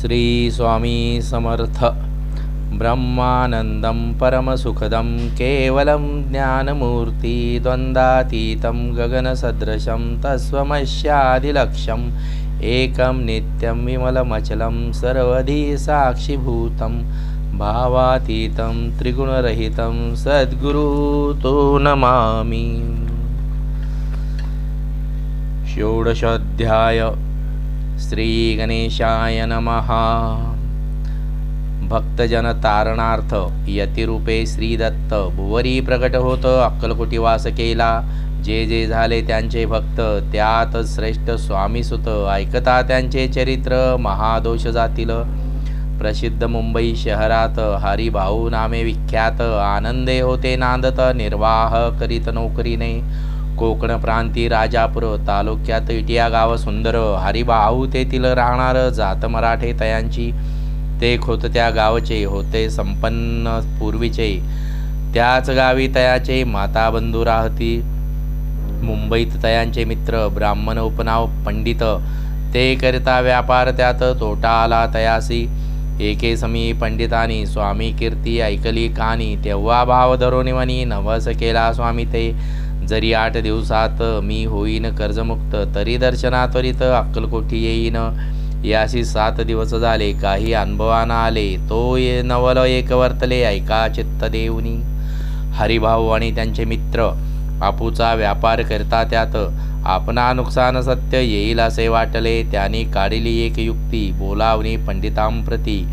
श्री स्वामी समर्थ. ब्रह्मानंदं परमसुखदं केवलं ज्ञानमूर्ति द्वन्द्वातीतं गगनसदृशं तस्वमस्यादिलक्ष्यम् एकं नित्यं विमलमचलं सर्वधी साक्षिभूतं भावातीतं त्रिगुणरहितं सद्गुरु तो नमामि. षोडशोऽध्याय. श्री गणेशाय नमः. भक्तजन तारणार्थ यतिरूपे श्री दत्त भुवरी प्रकट होत अक्कलकोटी वास केला. जे जे झाले त्यांचे भक्त त्यात श्रेष्ठ स्वामीसुत ऐकता त्यांचे चरित्र महादोष जातील. प्रसिद्ध मुंबई शहरात हरिभाऊ नामे विख्यात आनंदे होते नांदत निर्वाह करीत नोकरीने. कोकण प्रांती राजापूर तालुक्यात इटिया गाव सुंदर. हरिभाऊ तेथील राहणार जात मराठे तयांची. ते खोत त्या गावचे होते संपन्न पूर्वीचे. त्याच गावी तयाचे माता बंधू राहती. मुंबईत तयांचे मित्र ब्राह्मण उपनाव पंडित. ते करिता व्यापार त्यात तोटा आला तयासी. एके समी पंडितांनी स्वामी कीर्ती ऐकली कानी. तेव्हा भाव धरोनी म्हणी नवस केला स्वामी ते. जरी 8 दिवसात मी होईन कर्जमुक्त तरी दर्शनात्वरित अक्कलकोटी येईन. याशी 7 दिवस झाले काही अनुभवाना आले. तो नवल एक वर्तले ऐका चित्त देऊनी. हरिभाऊ आणि त्यांचे मित्र आपूचा व्यापार करता त्यात आपणा नुकसान सत्य येईल असे वाटले. त्यांनी काढली एक युक्ती बोलावणी पंडितांप्रती.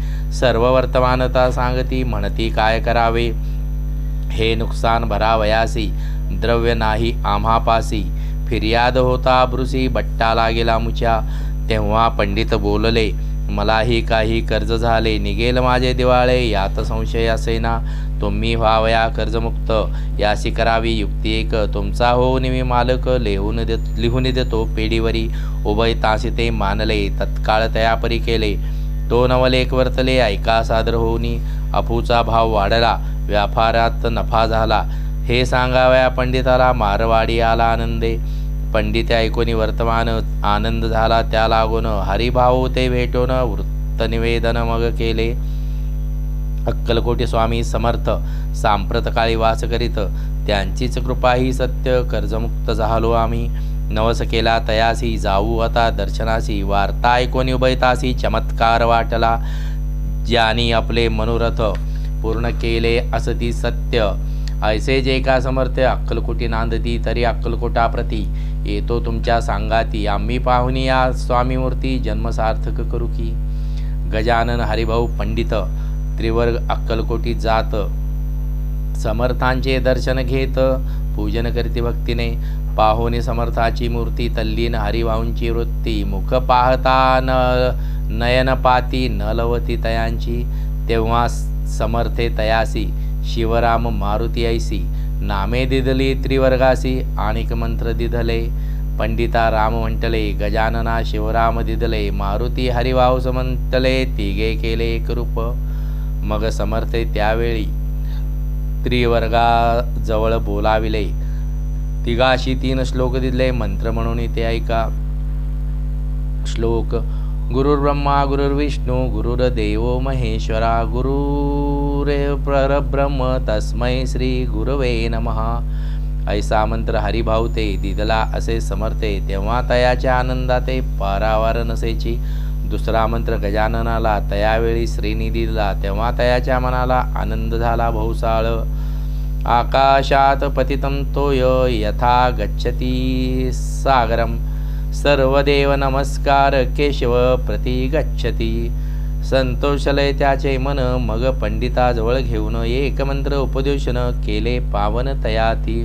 सर्व वर्तमानता सांगती म्हणती काय करावे. हे नुकसान भरावयासी द्रव्य नाही आम्हापासी. फिर्याद होता ब्रुसी बट्टा लागेला मुच्या. तेव्हा पंडित बोलले मलाही काही कर्ज झाले निघेल माझे दिवाळे यात संशय असेना. तुम्ही व्हावया कर्जमुक्त यासी करावी युक्ती एक. तुमचा होऊन मी मालक लिहून देतो पेढीवरी. उभय तासी ते मानले तत्काळ तयापरी केले. तो नवलेख वर्तले ऐका सादर होऊनी. अफूचा भाव वाढला व्यापारात नफा झाला. हे सांगाव्या पंडिताला मारवाडी आला आनंदे. पंडित ऐकोनी वर्तमान आनंद झाला त्या लागून. हरिभाऊ ते भेटून वृत्त निवेदन मग केले. अक्कलकोटी स्वामी समर्थ सांप्रत काळी वास करीत त्यांचीच कृपा ही सत्य कर्जमुक्त झालो आम्ही. नवस केला तयासी जाऊ आता दर्शनासी. वार्ता ऐकोनी उभयतासी चमत्कार वाटला. ज्यांनी आपले मनोरथ पूर्ण केले असती सत्य. ऐसे जे का समर्थ अक्कलकोटी नांदती तरी अक्कलकोटाप्रती येतो तुमच्या सांगाती. आम्ही पाहुनी या स्वामीमूर्ती जन्म सार्थक करू की. गजानन हरिभाऊ पंडित त्रिवर्ग अक्कलकोटी जात. समर्थांचे दर्शन घेत पूजन करती भक्तीने. पाहुनी समर्थाची मूर्ती तल्लीन हरिभाऊंची वृत्ती. मुख पाहता नयन पाती न लवती तयांची. तेव्हा समर्थे तयासी शिवराम मारुती ऐसी. नामे दिधली त्रिवर्गासी आणिक मंत्र दिधले. पंडिता राम म्हटले गजानना शिवराम दिधले. मारुती हरिभाऊ समंतले तिघे केले एक रूप. मग समर्थे त्यावेळी त्रिवर्गाजवळ बोलाविले. तिघाशी 3 श्लोक दिले मंत्र म्हणून ते ऐका. श्लोक. गुरुर्ब्रह्मा गुरुर्विष्णू गुरुर्देवो महेश्वरा गुरुरेव तस्मै श्री गुरवे नमः. ऐसा मंत्र हरिभाऊ ते दिदला असे समर्थे. तेव्हा तयाच्या आनंदाते पारावार नसेची. दुसरा मंत्र गजाननाला तयावेळी श्रीनिधी दिला. तेव्हा तयाच्या मनाला आनंद झाला बहुसाळ. आकाशात पतितं तोय यथा गच्छती सागरम. सर्वदेव नमस्कार केशव प्रति गच्छती. संतोषलय त्याचे मन. मग पंडिताजवळ घेऊन एक मंत्र उपदेशन केले पावन तयाती.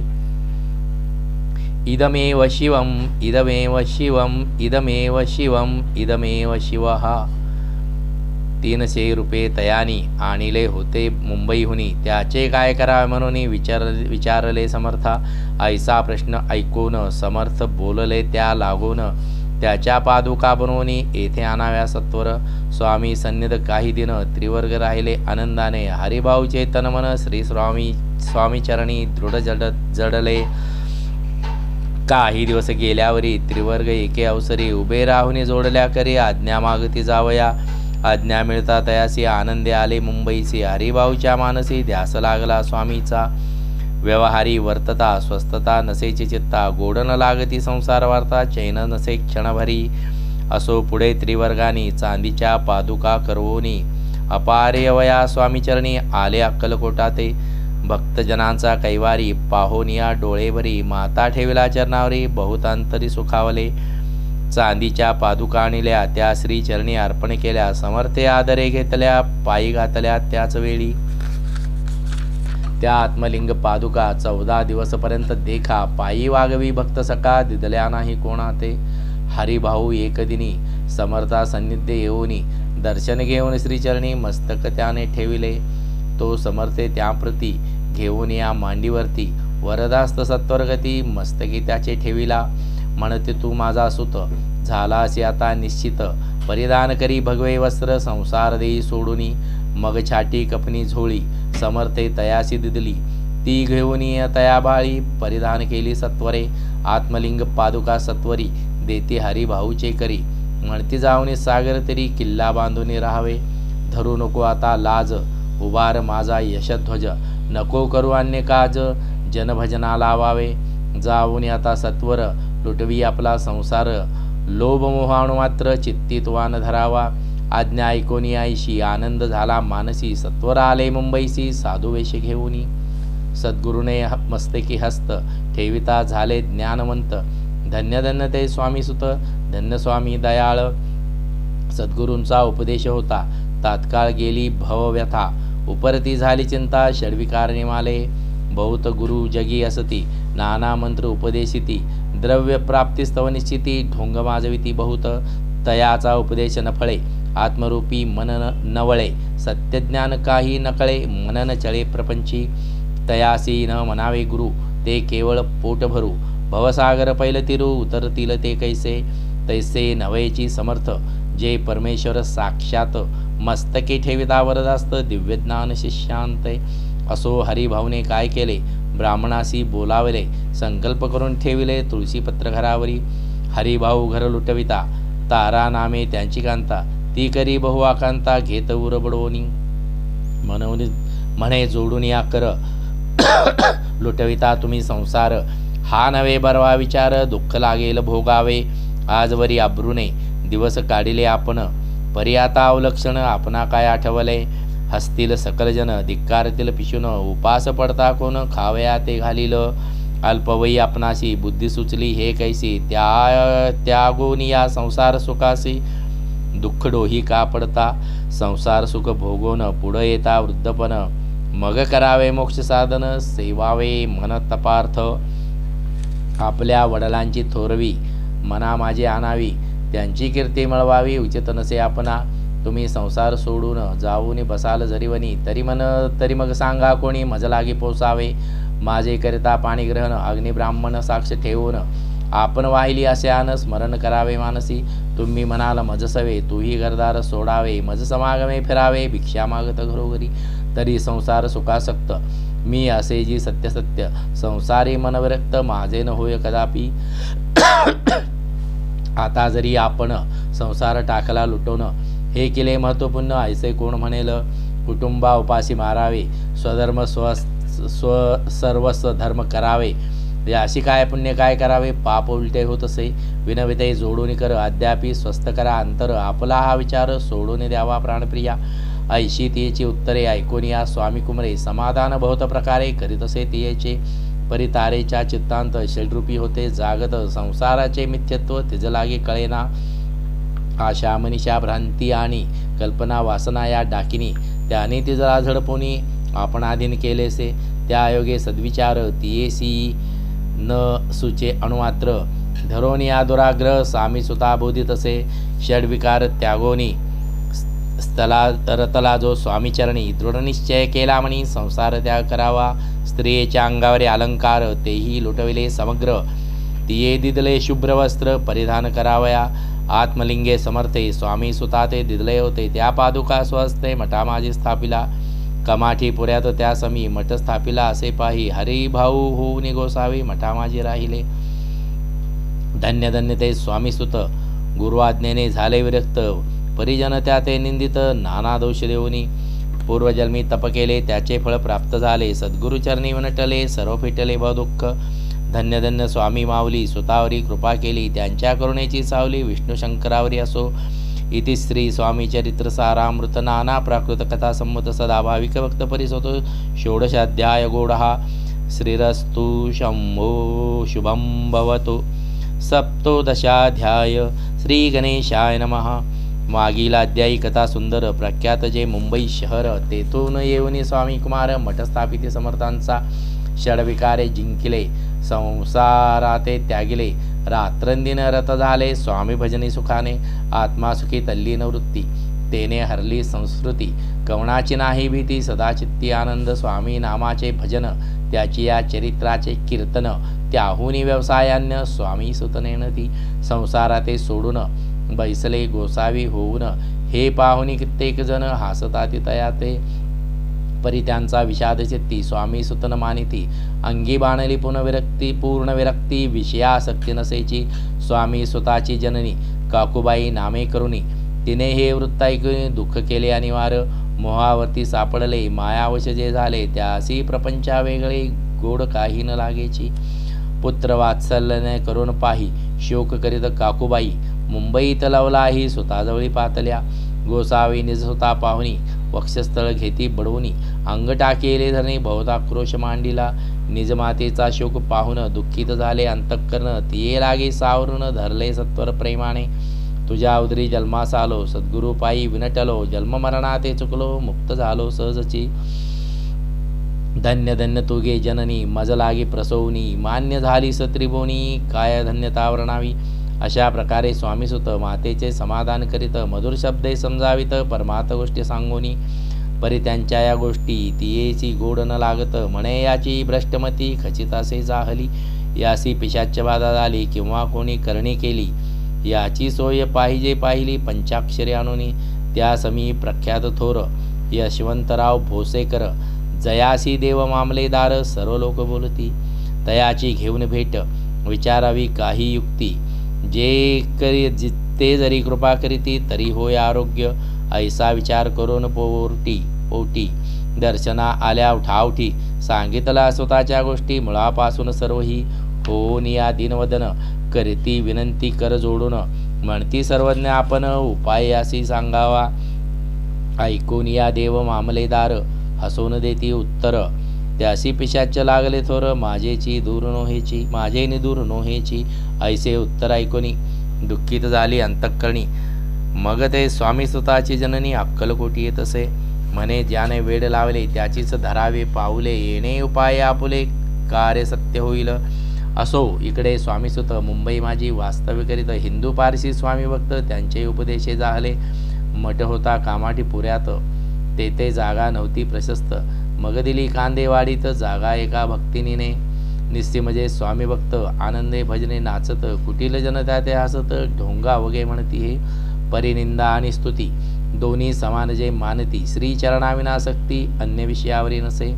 इदमेव शिवम इदमेव शिवम इदमेव शिवम इदमेव शिवः. 300 रुपये तयानी आणिले होते मुंबईहुनी. त्याचे काय करावे म्हणून विचारले समर्था. ऐसा प्रश्न ऐकून समर्थ बोलले त्या लागून. त्याच्या पादुका बनवून येथे आणाव्या सत्वर. स्वामी सन्निध काही दिन त्रिवर्ग राहिले आनंदाने. हरिभाऊचे तनमन श्री स्वामी चरणी दृढ जडले. काही दिवस गेल्यावरी त्रिवर्ग एके अवसरी उभे राहुनी जोडल्या करी आज्ञा मागती जावया. आज्ञा मिळता तयासी आनंदे आले मुंबईचे. हरिभाऊच्या मानसी ध्यास लागला स्वामीचा. व्यवहारी वर्तता स्वस्थता नसेची चित्ता. गोड न लागती संसार वार्ता चैन नसे क्षणभरी. असो पुढे त्रिवर्गानी चांदीच्या पादुका करवोनी. अपारे अवया स्वामीचरणी आले अक्कलकोटा ते. भक्तजनांचा कैवारी पाहोनिया डोळेभरी. माता ठेविला चरणावरी बहुतांतरी सुखावले. चांदीच्या पादुका आणल्या त्या श्रीचरणी अर्पण केल्या. समर्थे आदरे घेतल्या पायी घातल्या त्याच वेळी. त्या आत्मलिंग पादुका 14 दिवसपर्यंत देखा. पायी वागवी भक्त सका दिदल्या नाही कोणा ते. हरिभाऊ एकदिनी समर्था सन्निध्य येऊनी. दर्शन घेऊन श्रीचरणी मस्तक त्याने ठेविले. तो समर्थे त्याप्रती घेऊन या मांडीवरती. वरदास्त सत्वरगती मस्तकी त्याचे ठेविला. म्हणते तू माझा सुत झाला असे आता निश्चित. परिधान करी भगवे वस्त्र संसार देई सोडूनी. मग छाटी कपनी झोळी समर्थे तयासी दिदली. ती घेऊन तया बाळी परिधान केली सत्वरे. आत्मलिंग पादुका सत्वरी देती हरिभाऊचे करी. म्हणती जाऊनी सागर तरी किल्ला बांधून राहावे. धरू नको आता लाज उभार माझा यशध्वज. नको करू अन्य काज जनभजना लावावे. जाऊन आता सत्वर लुटवी आपला संसार. लोभ मोहाणू मात्र चित्तित्वान धरावा. आज्ञा ऐकून आईशी आनंद झाला मानसी. सत्वर आले मुंबईसी साधू वेश घेऊनी. सद्गुरुने मस्तकी हस्त ठेविता झाले ज्ञानवंत. धन्य धन्य ते स्वामी सुत धन्य स्वामी दयाळ. सद्गुरूंचा उपदेश होता तात्काळ गेली भवव्यथा. उपरती झाली चिंता षड्विकार निमाले. बहुत गुरु जगी असती नाना मंत्र उपदेशिती. द्रव्य प्राप्ती स्तव निश्चिती ढोंग माजविती बहुत. तयाचा उपदेश न फळे आत्मरूपी मन नवळे. सत्यज्ञान काही नकळे मनन चळे प्रपंची. तयासी न म्हणावे गुरु ते केवळ पोट भरू. भवसागर पैलतिरू उतरतील ते कैसे. तैसे नवयची समर्थ जे परमेश्वर साक्षात. मस्तकी ठेविता वरदास्त दिव्यज्ञान शिष्यांते. असो हरिभाऊने काय केले ब्राह्मणासी बोलावले. संकल्प करून ठेविले तुळशीपत्र घरावरी. हरिभाऊ घर लुटविता तारा नामे त्यांची कांता. ती करी बहु आकांता घेत उर बडवोनी. म्हणून म्हणे जोडून या कर लुटविता तुम्ही संसार. हा नव्हे बरवा विचार दुःख लागेल भोगावे. आजवरी अब्रूने दिवस काढिले आपण. परी आता अवलक्षण आपणा काय आठवले. हसतील सकलजन धिक्कारतील पिशून. उपास पडता कोण खावया ते घालील. अल्पवयी आपणाशी बुद्धी सुचली हे कैसी. त्यागून या संसार सुखासी. दुःख डोही का पडता संसार सुख भोगून. पुढं येता वृद्धपण मग करावे मोक्ष साधन. सेवावे मन तपार्थ आपल्या वडिलांची थोरवी. मना माझी आणावी त्यांची कीर्ती मिळवावी. उचित नसे आपणा तुम्ही संसार सोडून जाऊन बसाल जरीवनी. तरी मग सांगा कोणी मज लागी पोसावे. माझे करिता पाणी ग्रहण अग्निब्राह्मण साक्ष ठेवून. आपण वाहिली असे आन स्मरण करावे मानसी. तुम्ही म्हणाल मज सवे तूही घरदार सोडावे. मज समागमे फिरावे भिक्षा मागत घरोघरी. तरी संसार सुखासक्त मी असे जी सत्य सत्य. संसारी मनविरक्त माझे न होय कदापि. आता जरी आपण संसार टाकला लुटून. हे केले महत्वपूर्ण ऐसे कोण म्हणेल. कुटुंबा उपाशी मारावे स्वधर्म सर्वस्व धर्म करावे. अशी काय पुण्य काय करावे. पाप उलटे होत असे विनविते जोडून कर. अद्यापि स्वस्थ करा अंतर आपला. हा विचार सोडून द्यावा प्राणप्रिया. ऐशी तियेची उत्तरे ऐकून या स्वामी कुमरे. समाधान बहुत प्रकारे करीत असे तियेचे. परितारेच्या चित्तांत षड्रूपी होते जागत. संसाराचे मिथ्यत्व तिज लागे कळेना. आशा मनीषा भ्रांती आणि कल्पना वासना या डाकिनी. त्याने तिजला झडपोनी आपण आधीन केलेसे. त्या योगे सद्विचार तियेसी न सुचे अणुमात्र. धरोनी या दुराग्रह सामी सुता बोधित असे. षड्विकार त्यागोनी रतला जो स्वामीचरणी. दृढनिश्चय केला म्हणी संसार त्याग करावा. स्त्रियेच्या अंगावरील अलंकार तेही लुटविले समग्र. तिये दिदले शुभ्र वस्त्र परिधान करावया. आत्मलिंगे समर्थे स्वामी सुता ते दिदले होते. त्या पादुका स्वहस्ते मठा माझी स्थापिला. कमाठी पुऱ्यात त्या समी मठ स्थापिला असे पाही. हरिभाऊ होऊन गोसावी मठा माझी राहिले. धन्य धन्य ते स्वामी सुत गुरुआज्ञेने झाले विरक्त. परिजन त्या ते निंदित नाना दोष देऊनी. पूर्वजन्मी तप केले त्याचे फळ प्राप्त झाले. सद्गुरुचरणी विनटले सर्व फिटले भवदुःख. धन्य धन्य स्वामी माऊली स्वतःवरी कृपा केली. त्यांच्या करुणेची सावली विष्णू शंकरावरी असो. इति श्री स्वामी चरित्र सारामृत नाना प्राकृत कथा संमत सदा भाविक भक्त परिसोतो षोडशाध्याय गोडहा. श्रीरस्तु शंभो शुभं भवतु. सप्तोदशाध्याय. श्री गणेशाय नमः. मागील अध्यायी कथा सुंदर. प्रख्यात जे मुंबई शहर तेथून येऊन स्वामी कुमार मठ स्थापित समर्थांचा षडविकारे जिंकिले. संसाराते त्यागिले. रात्रंदिन रत झाले स्वामी भजनी सुखाने. आत्मा सुखी तल्लीन वृत्ती तेने हरली संस्कृती. कवणाची नाही भीती सदाचित्ती आनंद. स्वामी नामाचे भजन त्याची या चरित्राचे कीर्तन. त्याहुनी व्यवसायान्य स्वामी सुतनेन ती. संसाराते सोडून बैसले गोसावी होऊन. हे पाहुनी कित्येक जण हासताती तयाते. परी त्यांचा विषाद चित्ती स्वामी सुतन मानिती. अंगी बाणली पूर्ण विरक्ती विषयासक्ती नसेची. स्वामी सुताची जननी काकूबाई नामे करुणी. तिने हे वृत्त ऐकून दुःख केले अनिवार्य. मोहावरती सापडले मायावश जे झाले. त्यासी प्रपंचा वेगळे गोड काही न लागेची. पुत्र वात्सल्य करून पाही शोक करीत काकूबाई. मुंबईत लवलाही सुताजवळी पातल्या. गोसावी निज सुता पाहुणी वक्षस्थळ घेती बडवूनी. अंग टाकेले धरणी बहुता क्रोश मांडीला. निज मातेचा शोक पाहून दुःखित झाले अंतःकरण. तिये लागे सावरून धरले सत्वर प्रेमाने. तुझ्या उदरी जन्मास आलो सद्गुरु पायी विनटलो. जन्म मरणाते चुकलो मुक्त झालो सहजची. धन्य धन्य तुगे जननी मज लागे प्रसवनी. मान्य झाली सत्रिभुवनी काय धन्यता वर्णावी. अशा प्रकारे स्वामीसुत मातेचे समाधान करीत मधुर शब्दे समजावित परमार्थ गोष्टी सांगोनी. परी त्यांच्या या गोष्टी तियेची गोड न लागत. म्हणे याची भ्रष्टमती खचित असे जाहली. यासी पिशाच्य बाधा झाली किंवा कोणी करणी केली. याची सोय पाहिली पंचाक्षरी आणुनी. त्या समी प्रख्यात थोर यशवंतराव भोसेकर. जयासी देव मामलेदार सर्व लोक बोलती. तयाची घेऊन भेट विचारावी काही युक्ती. ते जरी कृपा करीती तरी होय आरोग्य. ऐसा विचार करून पोटी दर्शना आल्या ठावठी. सांगितला स्वतःच्या गोष्टी मुळापासून सर्वही. होऊन या दिनवदन करीती विनंती कर जोडून. म्हणती सर्वज्ञ आपण उपाय यासी सांगावा. ऐकून या देव मामलेदार हसून देती उत्तर. त्यासी पिशाच्य लागले थोर माझेची दूर नोहेची. ऐसे उत्तर ऐकोनी दुःखित झाली अंतःकरणी. मग ते स्वामी सुताची जननी अक्कलकोटी येत असे. म्हणे ज्याने वेड लावले त्याचीच धरावे पाऊले. येणे उपाय आपुले कार्य सत्य होईल. असो इकडे स्वामीसुत मुंबई माझी वास्तव्य करीत. हिंदू पारसी स्वामी भक्त त्यांचे उपदेशे जाहले. मठ होता कामाठी पुऱ्यात तेथे जागा नव्हती प्रशस्त. मग दिली कांदेवाडीत जागा एका भक्तिनीने. निस्ती म्हणजे स्वामी भक्त आनंदे भजने नाचत. कुटील जनता ते हसत. ढोंगा वगे म्हणती हे परिनिंदा आणि स्तुती दोन्ही समान जे मानती. श्री चरणाविनासक्ती अन्य विषयावरी नसे.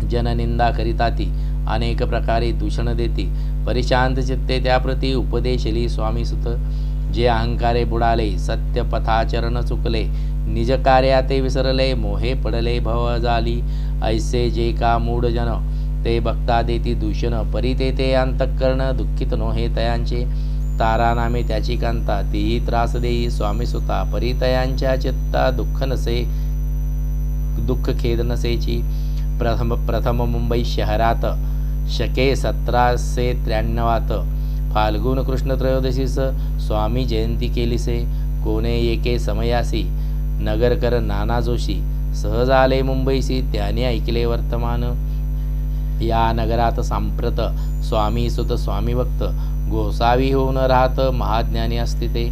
जननिंदा करिता ती अनेक प्रकारे दूषण देती. परिशांत चित्ते त्याप्रती उपदेशली स्वामीसुत. जे अहंकारे बुडाले सत्य पथाचरण चुकले. निज कार्याते विसरले मोहे पडले भव झाली. ऐसे जे का मूढ जन ते बघता देती दूषण. परी ते अंतःकरण दुःखित नोहे तयांचे. तारा नामे त्याची कांता तीही त्रास देई स्वामीसुता. परी तयांच्या चित्ता दुःख खेद नसेची. प्रथम मुंबई शहरात शके 1793 फाल्गुन कृष्ण त्रयोदशीस स्वामी जयंती केलीसे. कोणे एके समयासी नगरकर नाना जोशी सहज आले मुंबईसी. त्याने ऐकले वर्तमान. या नगरात सांप्रत स्वामी सुत स्वामी भक्त गोसावी होऊन राहत महाज्ञानी असते ते.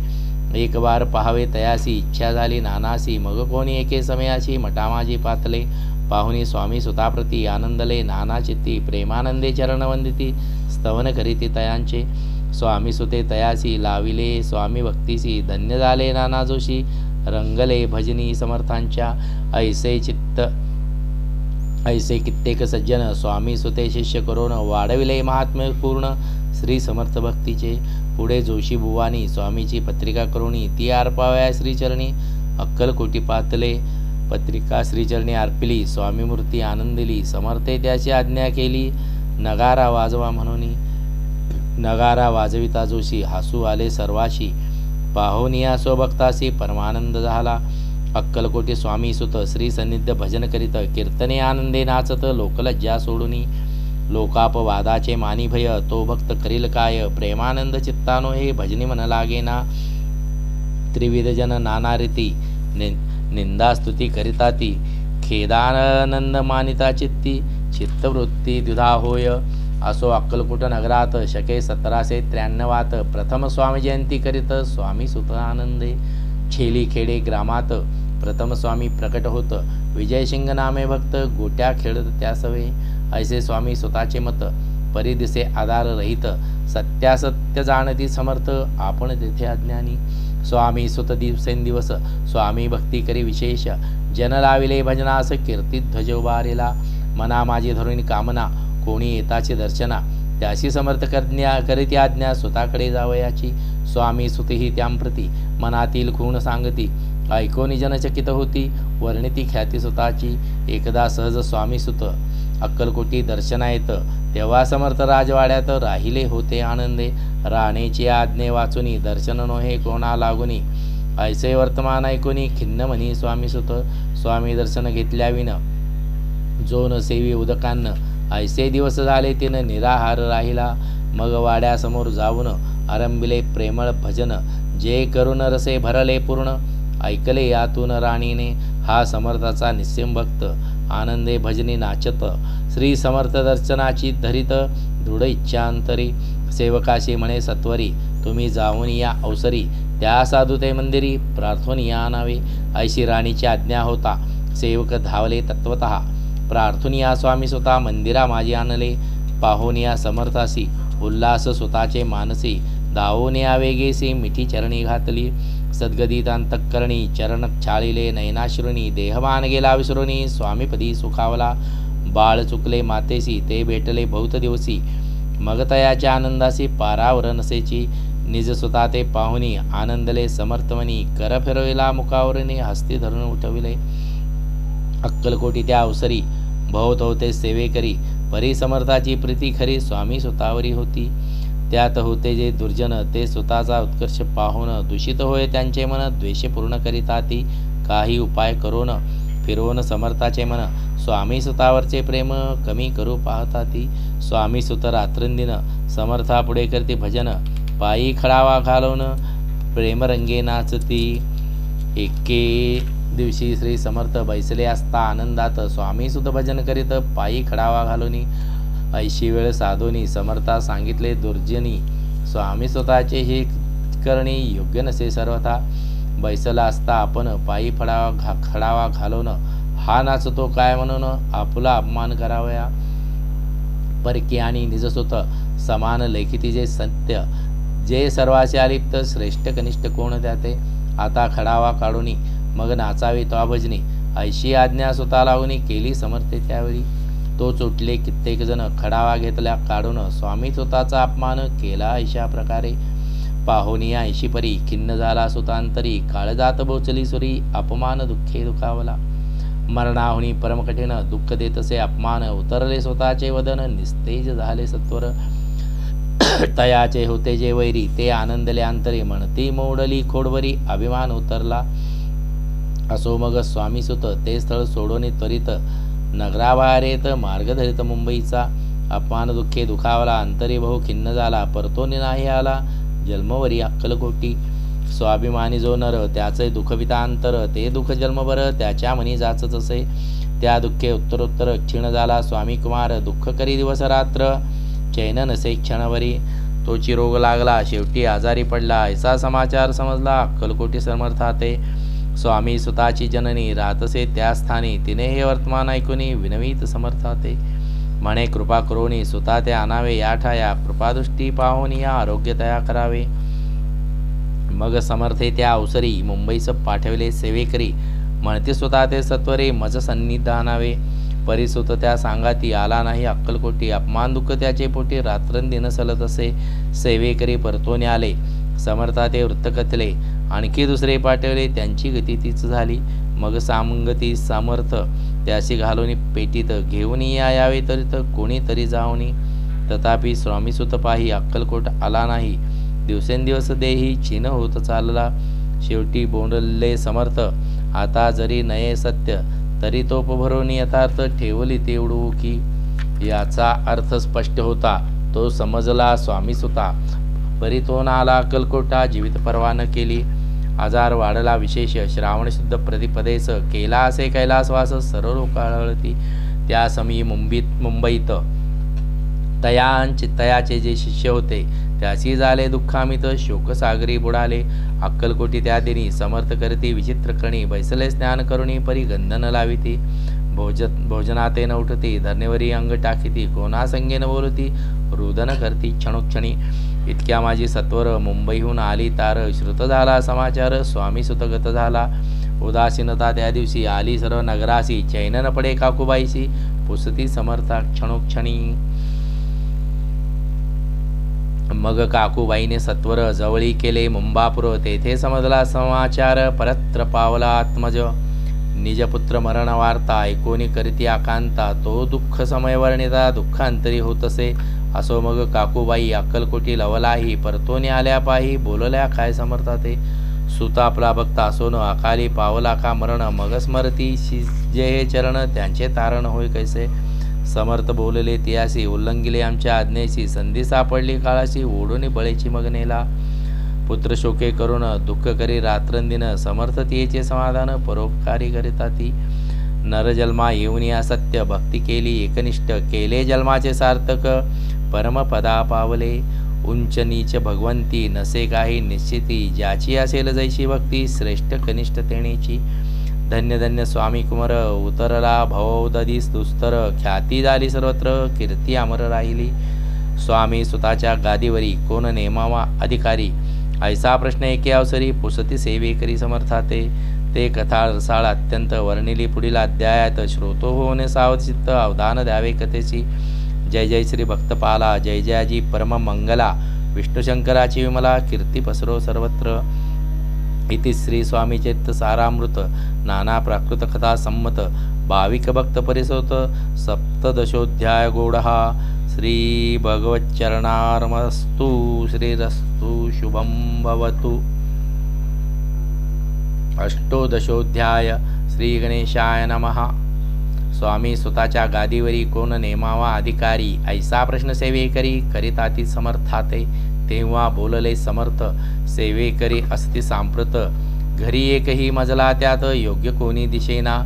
एक बार पाहावे तयासी इच्छा झाली नानासी. मग कोणी एके समयाची मठामाजी पातले. पाहुनी स्वामी सुताप्रती आनंदले नाना चित्ती. प्रेमानंदे चरण वंदिती स्तवन करीती तयांचे. स्वामी सुते तयासी लाविले स्वामी भक्तीसी. धन्य झाले नाना जोशी रंगले भजनी समर्थांच्या. ऐसे कित्येक सज्जन स्वामी सुते शिष्य करून वाढविले महात्म्य पूर्ण श्री समर्थ भक्तीचे. पुढे जोशी बुवानी स्वामीची पत्रिका करुणी ती अर्पाव्या श्रीचरणी. अक्कलकोटी पातले पत्रिका श्रीचरणी अर्पिली. स्वामी मूर्ती आनंदिली. समर्थे त्याची आज्ञा केली. नगारा वाजवा म्हणून. नगारा वाजविता जोशी हसू आले सर्वाशी. पाहोनिया स्वभक्तासी परमानंद झाला. अक्कलकोटी स्वामी सुत श्री सन्निध्य भजन करीत कीर्तने आनंदे नाचत लोकलज्जा सोडूनी. लोकापवादाचे मानी भय तो भक्त करील काय. प्रेमानंद चित्तानो हे भजनी मन लागेना. त्रिविध जन नाना रीती निंदास्तुती करिता ती. खेदानंद मानिता चित्ती चित्तवृत्ती द्विधा होय. असो अक्कलकोट नगरात शके 1793 प्रथम स्वामी जयंती करीत स्वामी सुत आनंदे. छेली खेडे ग्रामात प्रथम स्वामी प्रकट होत. विजयसिंग नामे भक्त गोट्या खेळत त्या सवे. ऐसे स्वामी स्वतःचे मत परिदिसे आधार रहित. सत्यासत्य जाणती समर्थ आपण तेथे अज्ञानी. स्वामी सुत दिवसेंदिवस स्वामी भक्ती करी विशेष. जन लाविले भजनास कीर्ती ध्वज उभारेला. मना माझी धरून कामना कोणी येताचे दर्शना. त्याशी समर्थ करीती आज्ञा स्वतःकडे जावयाची. स्वामी सुतही त्यांप्रती मनातील खूण सांगती. ऐकोनी जनचकित होती वर्णिती ख्याती स्वतःची. एकदा सहज स्वामी सुत अक्कलकोटी दर्शना येत. तेव्हा समर्थ राजवाड्यात राहिले होते आनंदे. राणेची आज्ञे वाचुनी दर्शन नोहे कोणा लागुनी. ऐसे वर्तमान ऐकुनी खिन्न म्हणी स्वामी सुत. स्वामी दर्शन घेतल्याविन जो न सेवी उदकान्न. ऐसे दिवस झाले तिनं निराहार राहिला. मग वाड्यासमोर जाऊन आरंभिले प्रेमळ भजन. जे करून रसे भरले पूर्ण. ऐकले यातून राणीने हा समर्थाचा निस्सीम भक्त. आनंदे भजनी नाचत श्री समर्थ दर्शनाची धरित. दृढ इच्छांतरी सेवकाशी म्हणे सत्वरी. तुम्ही जाऊन या अवसरी त्या साधुते मंदिरी. प्रार्थून या नावे ऐशी राणीची आज्ञा होता. सेवक धावले तत्वतः. प्रार्थून या स्वामी स्वतः मंदिरा माझी आणले. पाहून या समर्थासी उल्हास स्वतःचे मानसी. धावून या वेगेसी मिठी चरणी घातली. सद्गदित अंतःकरणी चरण छाळिले नयनाश्रुनी. देहमान गेला विसरुनी स्वामीपदी सुखावला. बाळ चुकले मातेसी ते भेटले बहुत दिवसी. मग तयाच्या आनंदासी पारावर नसेची. निज स्वतः ते पाहुनी आनंदले समर्थवनी. कर फिरविला मुखावरने हस्ती धरून उठविले. अक्कलकोटी त्या अवसरी बहुत होते सेवेकरी. परी समर्थाची प्रीती खरी स्वामी स्वतःवरी होती. त्यात होते जे दुर्जन ते स्वतःचा उत्कर्ष पाहून दूषित होय त्यांचे मन. द्वेष पूर्ण करिता ती काही उपाय करून फिरवून समर्थाचे मन. स्वामी सुतावरचे प्रेम कमी करू पाहता ती. स्वामी सुत रात्रंदिन समर्था पुढे करते भजन. पायी खडावा घालून प्रेमरंगे नाचती. एके दिवशी श्री समर्थ बैसले असता आनंदात स्वामी सुत भजन करीत पायी खडावा घालूनी. ऐशी वेळ साधोनी समर्था सांगितले दुर्जनी. स्वामी स्वतःचे हे करणे योग्य नसे सर्वथा. बैसला असता आपण पायी खडावा घालून हा नाचतो काय म्हणून आपला अपमान करावया. परकी आणि निजसुत समान लेखिती जे सत्य. जे सर्वाचे अलिप्त श्रेष्ठ कनिष्ठ कोण त्याते. आता खडावा काढूनी मग नाचावी तो भजनी. ऐशी आज्ञा स्वतः लावूनी केली समर्थे त्यावेळी. तो चोटले कित्येक जण खडावा घेतल्या काढून. स्वामी स्वतःचा अपमान केला अशा प्रकारे. पाहोनिया ऐशी परी खिन्न झाला सुतांतरी. काळजात बोचली सुरी अपमान दुःखे दुखावला. मरणाहुनी परम कठीण दुःख देतसे अपमान. उतरले स्वतःचे वदन निस्तेज झाले सत्वर. तयाचे होते जे वैरी ते आनंदले अंतरी. म्हणती मोडली खोडवरी अभिमान उतरला. असो मग स्वामी सुत ते स्थळ सोडून त्वरित नगराबाहेर येत मार्ग धरित मुंबईचा. अपमान दुःखे दुखावला अंतरी बहु खिन्न झाला. परतोनी नाही आला जन्मवरी अक्कलकोटी. स्वाभिमानी जो नर त्याचे दुःखविता अंतर. ते दुःख जन्मभर त्याच्या मनी जाचत असे. त्या दुःखे उत्तरोत्तर क्षीण झाला स्वामी कुमार. दुःख करी दिवस रात्र चैन नसे क्षणभरी. तोची रोग लागला शेवटी आजारी पडला. ऐसा समाचार समजला अक्कलकोटी समर्थाते. स्वामी सुताची जननी राहतसे त्या स्थानी. तिने हे वर्तमान ऐकुनी विनवीत समर्थाते. म्हणे कृपा करोनी सुता ते आणावे या ठाया. कृपादृष्टी पाहून या आरोग्य तया करावे. मग समर्थे त्या अवसरी मुंबईस पाठविले सेवेकरी. म्हणते स्वतः ते सत्वरे मज सन्निध आणावे. परिसुत त्या सांगाती आला नाही अक्कलकोटी. अपमान दुःख त्याचे पोटी रात्रंदिन सलत असे. सेवेकरी परतोने आले समर्था ते वृत्त कथले. आणखी दुसरे पाठवले त्यांची गती तीच झाली. मग सांगती समर्थ त्याशी घालून पेटीत. घेऊन यावे तरी कोणीतरी जाऊनी. तथापि स्वामीसुत पाही अक्कलकोट आला नाही. दिवसेंदिवस देही चिन्ह होत चालला. शेवटी बोंडले समर्थ आता जरी नये सत्य तरी तोप भरून यथार्थ ठेवली तेवढू की. याचा अर्थ स्पष्ट होता. तो समजला स्वामीसुता. परितोन आला अक्कलकोटा. जीवित परवा न केली. आजार वाढला विशेष. श्रावण शुद्ध प्रतिपदेस केला असे कैलासवास. सर्व लोक आळळती. त्या समी मुंबईत तयाचे जे शिष्य होते त्यासी झाले दुःखामित. शोकसागरी बुडाले. अक्कलकोटी त्या दिनी समर्थ करती विचित्र कणी. बैसले स्नान करुणी परी गंधन लाविती. भोजनाते न उठती. धरणेवरी अंग टाकीती. कोणा संगेन बोलती. रुदन करती क्षणोक्षणी. इतक्या माझी सत्वर मुंबईहून आली तार. श्रुत झाला समाचार स्वामी सुतगत झाला. उदासीनता त्या दिवशी आली सर्व नगरासी. चैन न पडे काकूबाईसी. पुसती समर्था क्षणोक्षणी. मग काकूबाईने सत्वर जवळी केले मुंबापुर. तेथे समजला समाचार परत्र पावला आत्मज. निजपुत्र मरण वार्ता ऐकोनी करीती आकांता. तो दुःख समय वर्णिता दुःखांतरी होतसे. असो मग काकूबाई अक्कलकोटी लवलाही. परतोनी आल्या पाही बोलल्या काय समर्था ते. सुता आपला भक्त असोन अकाली पावला का मरण. मग स्मरती शिजे हे चरण त्यांचे तारण होय कैसे. समर्थ बोलले तियासी उल्लंघिले आमच्या आज्ञेची. संधी सापडली काळाशी ओढून बळेची मग नेला. पुत्र शोके करून दुःख करी रात्रंदिन. समर्थ तियेचे समाधान परोपकारी करिता ती. नरजन्मा येऊन या सत्य भक्ती केली एकनिष्ठ. केले जन्माचे सार्थक परमपदा पावले. उंच नीच भगवंती नसे काही निश्चिती. ज्याची असेल जैशी भक्ती श्रेष्ठ कनिष्ठ तेणेची. धन्य धन्य स्वामी कुमार उतरला भवदधीस दुस्तर. ख्याती झाली सर्वत्र कीर्ती अमर राहिली. स्वामी सुताच्या गादीवरी कोण नेमावा अधिकारी. ऐसा प्रश्न एके अवसरी पुसती सेवेकरी समर्थाते. ते कथा रसाळ अत्यंत वर्णिली पुढील अध्यायात. श्रोतो होऊन सावधचित्त अवधान द्यावे कथेची. जय जय श्री भक्तपाला. जय जयाजी परम मंगला. विष्णुशंकराची विमला कीर्ती पसरो सर्वत्र. इति श्री स्वामी चैत्र सारामृत नाना प्राकृत कथा संमत. भाविक भक्त परिसोत सप्तदशोध्याय गौडहा. श्री भगवच्चरणार्मस्तु. श्रीरस्तु शुभं भवतु. अष्टोदशोध्याय. श्री गणेशाय नमः. स्वामी सुताच्या गादीवरी कोण नेमावा अधिकारी. ऐसा प्रश्न सेवेकरी करिताती समर्थाते. तेव्हा बोलले समर्थ सेवेकरी असती सांप्रत. घरी एकही मजला त्यात योग्य कोणी दिशेना.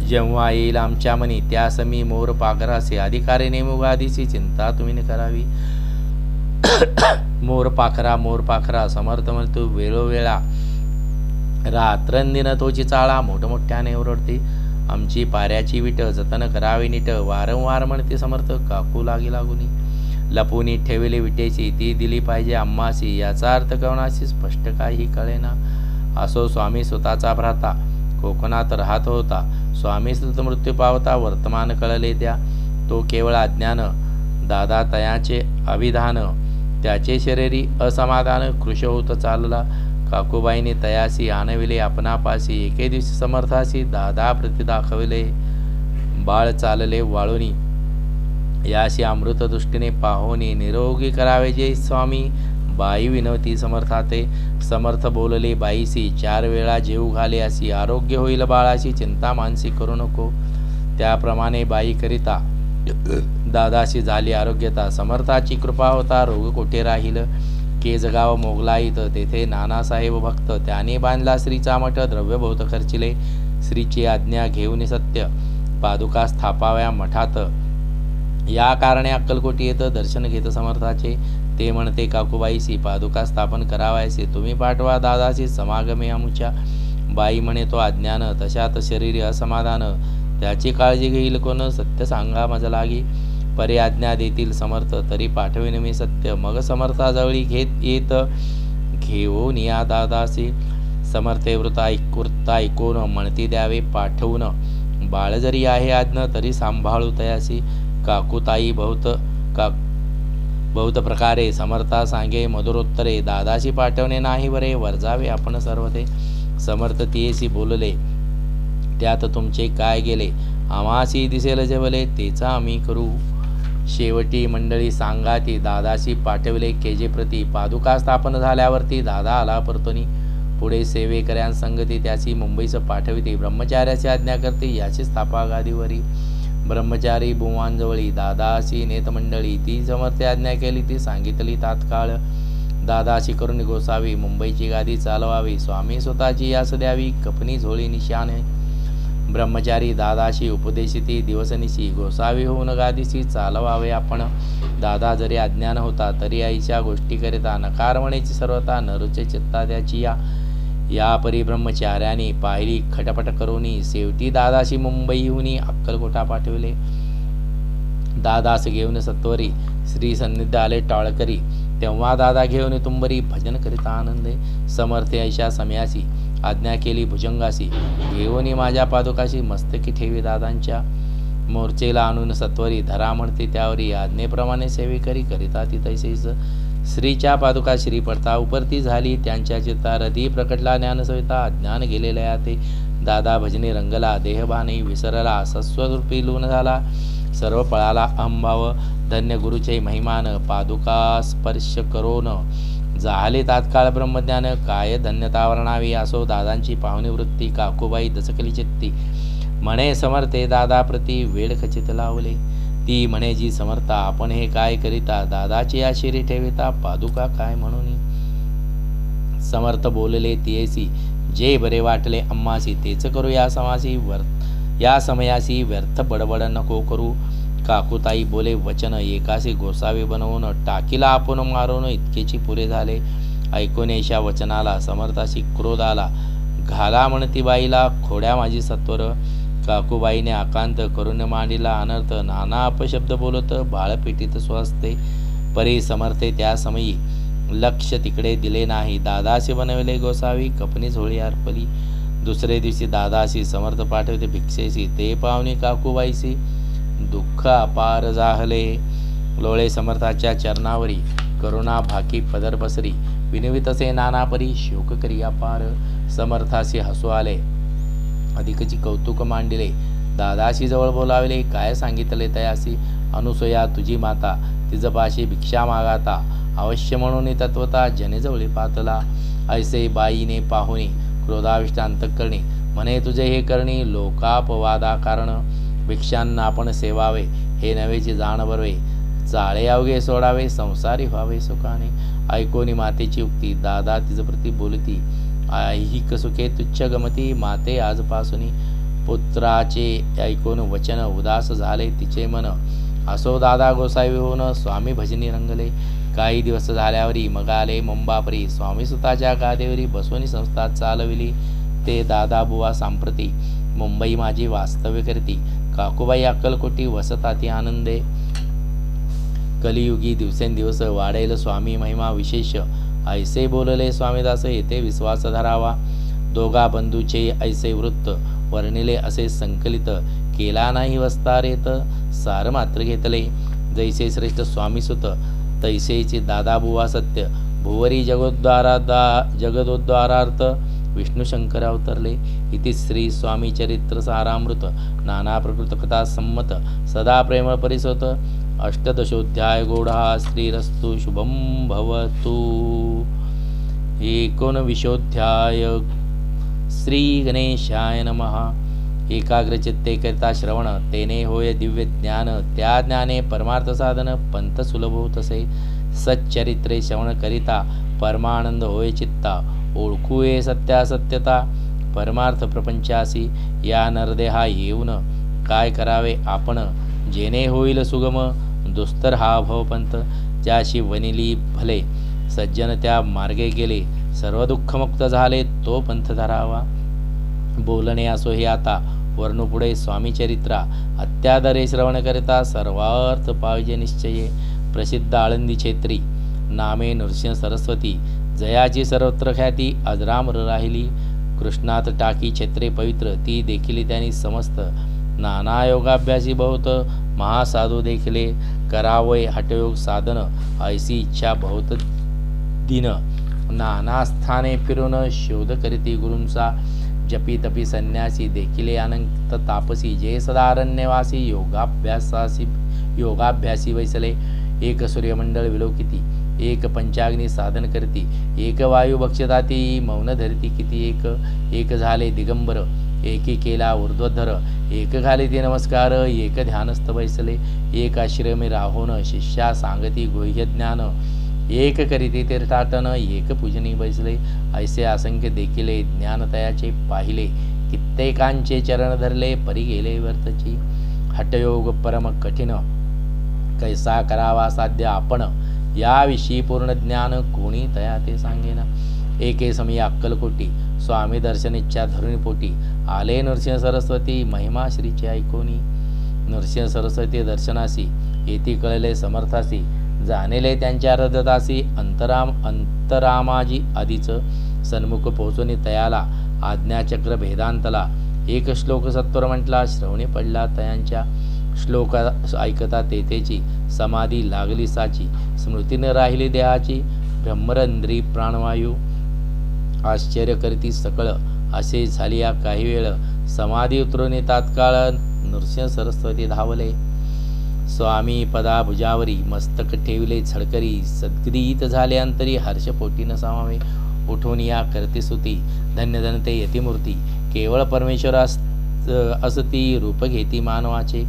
जेव्हा येईल आमच्या मनी त्या समी मोर पाखरासे. अधिकारी नेमू गादीची चिंता तुम्ही न करावी. मोर पाखरा समर्थ म्हणतो वेळोवेळा. रात्रंदिन तोची चाळा मोठमोठ्याने ओरडते. आमची पाऱ्याची विट जतन करावी नीट. वारंवार म्हणते समर्थ काकू लागुनी. लपूनी ठेवली विटेची ती दिली पाहिजे आम्हासी. याचा अर्थ कवनाशी स्पष्ट काही कळेना. असो स्वामी सुताचा भ्राता कोकणात राहत होता. स्वामी सुत मृत्यू पावता वर्तमान कळले त्या. तो केवळ अज्ञान दादा तयाचे अभिधान. त्याचे शरीरी असमाधान कृश होत चालला. काकूबाईने तयासी आणविले आपणापासी. एके दिवशी समर्थासी दादा प्रति दाखविले. बाळ चालले वाळुनी. याशी अमृत दृष्टीने पाहोनी. निरोगी करावे जे स्वामी. बाई विनवती समर्थाते. समर्थ बोलले बाईसी 4 वेळा जेऊ घाले असी. आरोग्य होईल बाळाशी चिंता मानसी करू नको. त्याप्रमाणे बाई करिता दादाशी झाली आरोग्यता. समर्थाची कृपा होता रोग कोठे राहील. के जगाव मोगलाईत तेथे नानासाहेब भक्त. त्याने बांधला श्रीचा मठ. द्रव्य बहुत खर्चिले. श्रीची आज्ञा घेऊन सत्य पादुका स्थापाव्या मठात. या कारणे अक्कलकोटी येतं दर्शन घेत समर्थाचे. ते म्हणते काकूबाईसी पादुका स्थापन करावायचे. तुम्ही पाठवा दादाशी समागमे आमुच्या. बाई म्हणे तो अज्ञान तशात शरीर असमाधान. त्याची काळजी घेईल कोण सत्य सांगा मज लागी. परी आज्ञा देतील समर्थ तरी पाठविन मी सत्य. मग समर्थाजवळी येत घेऊन या दादासी. समर्थे वृत्ता ऐकून म्हणती द्यावे पाठवून. बाळ जरी आहे आज्ञ तरी सांभाळू तयासी. काकुताई बहुत प्रकारे समर्था सांगे मधुरोत्तरे. दादाशी पाठवणे नाही बरे वर्जावे आपण सर्व ते. समर्थ तियेसी बोलले त्यात तुमचे काय गेले. आम्हासी दिसेल जेवले तेचा आम्ही करू. शेवटी मंडळी सांगाती दादाशी पाठवले केजे प्रती. पादुका स्थापन झाल्यावरती दादा आला परतोनी. पुढे सेवेकऱ्यांसंगती त्याची मुंबईस पाठविते. ब्रह्मचार्याची आज्ञा करते याची स्थापा गादीवरी. ब्रह्मचारी बुवांजवळी दादाशी नेत मंडळी. ती समर्थे आज्ञा केली ती सांगितली तात्काळ. दादाशी करून गोसावी मुंबईची गादी चालवावी. स्वामी स्वतःची यास द्यावी कपनी झोळी निशाने. ब्रह्मचारी दादाशी उपदेशिती दिवसनिशी. गोसावी होऊन गादीशी चालवावे आपण. दादा जरी अज्ञान होता तरी आईच्या गोष्टी करिता नकार म्हणेची सर्वता नरुचे चित्ता त्याची या परी ब्रह्मचार्याने पाहिली खटपट करूनी. शेवटी दादाशी मुंबईहून अक्कलकोटा पाठविले. दादास घेऊन सत्वरी श्री सन्निध आले टाळकरी. तेव्हा दादा घेऊन तुंबरी भजन करिता आनंदे. समर्थे ऐशा समयासी आज्ञा केली भुजंगासी. घेऊन माझ्या पादुकाशी मस्तकी ठेवी दादांच्या. मोर्चेला आणून सत्वरी धरा म्हणते त्यावरी. आज्ञेप्रमाणे सेवेकरी करिता ती तैसेच. श्रीच्या पादुका श्री पडता उपरती झाली त्यांच्या चित्ता. रधी प्रकटला ज्ञानसविता अज्ञान गेलेल्या ते. दादा भजने रंगला देहभानी विसरला. सस्वरूपी लून झाला सर्व पळाला अहंभाव. धन्य गुरुचे महिमान पादुका स्पर्श करोन. झाले तात्काळ ब्रह्मज्ञान काय धन्यता वर्णावी. असो दादांची पाहुणी वृत्ती. काकूबाई दचकली चित्ती म्हणे समर्थे दादा प्रती. वेळ खचित लावले ती म्हणे जी समर्था आपण हे काय करिता. दादाची आशिरी ठेविता पादुका काय म्हणून. समर्थ बोलले तियेसी जे बरे वाटले अम्मासी. तेच करू या समयासी व्यर्थ बडबड नको करू. काकुताई बोले वचन एकासी गोसावी बनवून. टाकीला आपण मारून इतकेची पुरे झाले. ऐकून येशा वचनाला समर्थाशी क्रोध आला. घाला म्हणती बाईला खोड्या माझी सत्वर. काकूबाईने आकांत करून मांडीला अनर्थ. नाना अपशब्द बोलत बाळपेटीत स्वस्ते. परी समर्थे त्या समयी लक्ष तिकडे दिले नाही. दादाशी बनविले गोसावी कपनी झोळी अर्पली. दुसरे दिवशी दादाशी समर्थ पाठवते भिक्षेशी. ते पाहुणी काकूबाईशी दुःख अपार जाहले. लोळे समर्थाच्या चरणावरी करुणा भाकी पदर पसरी. विनवितसे नानापरी शोक करी अपार. समर्थाशी हसू आले अधिकची कौतुक मांडिले. दादाशी जवळ बोलावले काय सांगितले तयासी. अनुसया तुझी माता तिजपाशी भिक्षा मागाता. अवश्य म्हणून तत्वता जनेजवळी पातला. ऐसे बाईने पाहुणी क्रोधाविष्ट अंतःकरणी. म्हणे तुझे हे करणी लोकापवादा कारण. भिक्षांना आपण सेवावे हे नवेची जाण बरवे. जाळे अवघे सोडावे संसारी व्हावे सुखाने. ऐकोनी मातेची उक्ती दादा तिजप्रती बोलती. ऐहिक सुखे तुच्छ गमती माते आजपासून. पुत्राचे ऐकून वचन उदास झाले तिचे मन. असो दादा गोसावी होऊन स्वामी भजनी रंगले. काही दिवस झाल्यावरी मग आले मुंबापरी. स्वामी सुताच्या गादेवरी बसवणी संस्था चालविली. ते दादा बुवा सांप्रती मुंबई माझी वास्तव्य करती. काकूबाई अक्कलकोटी वसताती आनंदे. कलियुगी दिवसेंदिवस वाढेल स्वामी महिमा विशेष. ऐसे बोलले स्वामीदास येथे विश्वास धरावा. दोघा बंधूचे ऐसे वृत्त वर्णिले असे संकलित. केला नाही वस्तारेत सार मात्र घेतले. जैसे श्रेष्ठ स्वामीसुत तैसेचे दादाबुवा सत्य. भुवरी जगदोद्धारार्थ विष्णुशंकर अवतरले. इति श्री स्वामी चरित्र सारामृत. नाना प्रकृत कथा संमत सदा प्रेम परिसोत. अष्टदशोध्याय गौडा. श्रीरस्तु शुभम भवतु. 19विशोध्याय. श्री गणेशाय नमः. एकाग्रचित्ते करता श्रवण तेने होय दिव्य ज्ञान. त्या ज्ञाने परमार्थ साधन पंथ सुलभ होतसे. सच्चरित्रे श्रवण करिता परमानंद होय चित्ता. ओळखूये सत्यासत्यता परमार्थ प्रपंचासी. या नरदेहा येऊन काय करावे आपण. जेणे होईल सुगम दुस्तर हा भवपंथ. ज्याशी वनिली भले सज्जन त्या मार्गे गेले. सर्व दुःखमुक्त झाले तो पंथ धरावा. बोलणे असो हे आता वर्णू पुढे स्वामी चरित्रा. अत्यादरे श्रवण करिता सर्वार्थ पाहिजे निश्चये. प्रसिद्ध आळंदी क्षेत्री नामे नृसिंह सरस्वती. जयाची सर्वत्र ख्याती अजरामर राहिली. कृष्णात टाकी क्षेत्रे पवित्र ती देखील त्यांनी समस्त. नाना योगाभ्यासी बहुत महासाधू देखले, करावय हठयोग साधन ऐसी इच्छा बहुत दिन. नाना स्थाने फिरून शोध करीती गुरूंचा, जपी तपी संन्यासी देखिले अनंत तापसी, जे सदारण्यवासी योगाभ्यासी वैसले. एक सूर्यमंडळ विलोकिती, एक पंचाग्नी साधन करती, एक वायू भक्षताती मौन धरती किती. एक झाले दिगंबर, एकी केला ऊर्ध्वधर, एक घाली ते नमस्कार, एक ध्यानस्थ बैसले. एक आश्रमी राहोन शिष्या सांगती गुह्य ज्ञान, एक करीते तीर्थाटन, एक पूजनी बैसले. ऐसे असंख्य देखिले ज्ञानतयाचे पाहिले, कित्येकांचे चरण धरले परी गेले व्यर्थची. हठयोग परम कठीण, कैसा करावा साध्य आपण, याविषयी पूर्ण ज्ञान कोणी तया ते सांगेना. एके समयी अक्कलकोटी स्वामी दर्शन इच्छा धरुणी पोटी, आले नृसिंह सरस्वती महिमा श्रीचे ऐकोनी. नृसिंह सरस्वती दर्शनासी, येती कळले समर्थासी, जाणेले त्यांच्या हृदयासी. अंतरामाजी आधीच सन्मुख पोचून तयाला, आज्ञाचक्र भेदांतला. एक श्लोक सत्वर म्हटला, श्रवणी पडला तयांच्या. श्लोक ऐकता तेथेची समाधी लागली साची, स्मृतीने राहिली देहाची. ब्रह्मरंध्री प्राणवायू आश्चर्य करती सकळ, असे झाली या काही वेळ. समाधी उतरून तात्काळ नृसिंह सरस्वती धावले. स्वामी पदा भुजावरी मस्तक ठेवले झडकरी, सद्गदित झाले अंतरी हर्षपोटी न सामावे. उठून या करते सुती, धन्य धनते यतिमूर्ती, केवळ परमेश्वर असती रूप घेती मानवाचे.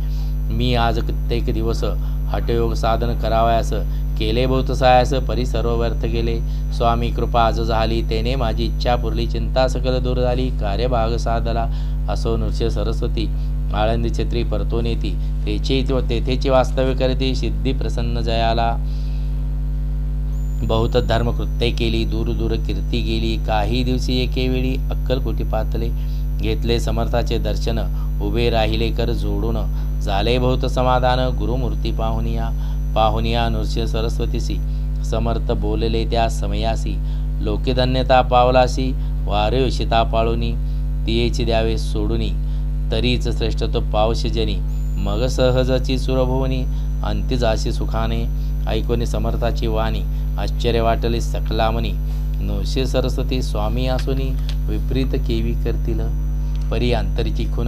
मी आज कित्येक दिवस हठयोग साधन करावयास, केले बहुत सायास परी सर्व व्यर्थ गेले. स्वामी कृपा आज झाली, तेने माझी इच्छा पुरली, चिंता सकल दूर झाली, कार्यभाग साधला. असो नृसिंह सरस्वती आळंदी छत्री परतून येती, तेथेची वास्तव्य करती, सिद्धी प्रसन्न जयाला. बहुत धर्मकृत्ये केली, दूर दूर कीर्ती गेली, काही दिवशी एके वेळी अक्कलकोटी पातले. घेतले समर्थाचे दर्शन, उभे राहिले कर जोडून, झाले बहुत समाधान गुरुमूर्ती पाहुनिया नृसिंह सरस्वतीसी. समर्थ बोलले त्या समयासी, लोके धन्यता पावलासी, वारे शिता पाळुनी, तियेची द्यावे सोडुनी, तरीच श्रेष्ठ तो पावशी जनी, मग सहजची सुरभुवनी, अंती जाशी सुखाने. ऐकोनी समर्थाची वाणी, आश्चर्य वाटले सकलामनी. नृसिंह सरस्वती स्वामी असुनी, विपरीत केवी करतील, परी अंतरीची खुन,